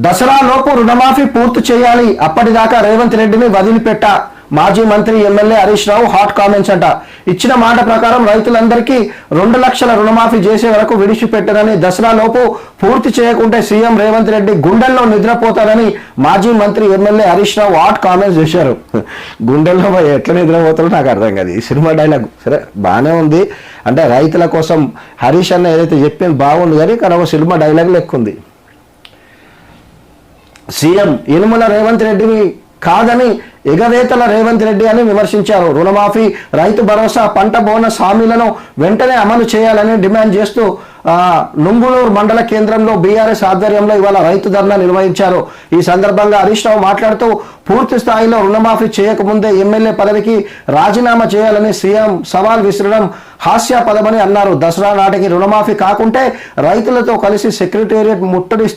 దసరా లోపు రుణమాఫీ పూర్తి చేయాలి, అప్పటిదాకా రేవంత్ రెడ్డిని వదిలిపెట్ట. మాజీ మంత్రి MLA Harish Rao hot comments అంట. ఇచ్చిన మాట ప్రకారం రైతులందరికీ 2 లక్షల రుణమాఫీ చేసే వరకు విడిచిపెట్టరని, దసరా లోపు పూర్తి చేయకుంటే సీఎం రేవంత్ రెడ్డి గుండెల్లో నిద్రపోతారని మాజీ మంత్రి MLA Harish Rao hot comments చేశారు. గుండెల్లో ఎట్లా నిద్రపోతారో నాకు అర్థం కాదు. ఈ సినిమా డైలాగ్ సరే బాగానే ఉంది, అంటే రైతుల కోసం హరీష్ అన్న ఏదైతే చెప్పింది బాగుంది, కానీ ఒక సినిమా డైలాగ్ లెక్క ఉంది. సీఎం యనుమల రేవంత్ రెడ్డిని కాదని ఎగవేతల రేవంత్ రెడ్డి అని విమర్శించారు. రుణమాఫీ, రైతు భరోసా, పంట బోనస్ హామీలను వెంటనే అమలు చేయాలని డిమాండ్ చేస్తూ నుంగునూరు మండల కేంద్రంలో బీఆర్ఎస్ ఆధ్వర్యంలో ఇవాళ రైతు ధర్నా నిర్వహించారు. ఈ సందర్భంగా హరీష్ రావు మాట్లాడుతూ పూర్తి స్థాయిలో రుణమాఫీ చేయకముందే ఎమ్మెల్యే పదవికి రాజీనామా చేయాలని సీఎం సవాల్ విసరడం హాస్యాపదమని అన్నారు. దసరా నాటికి రుణమాఫీ కాకుంటే రైతులతో కలిసి సెక్రటేరియట్ ముట్టడి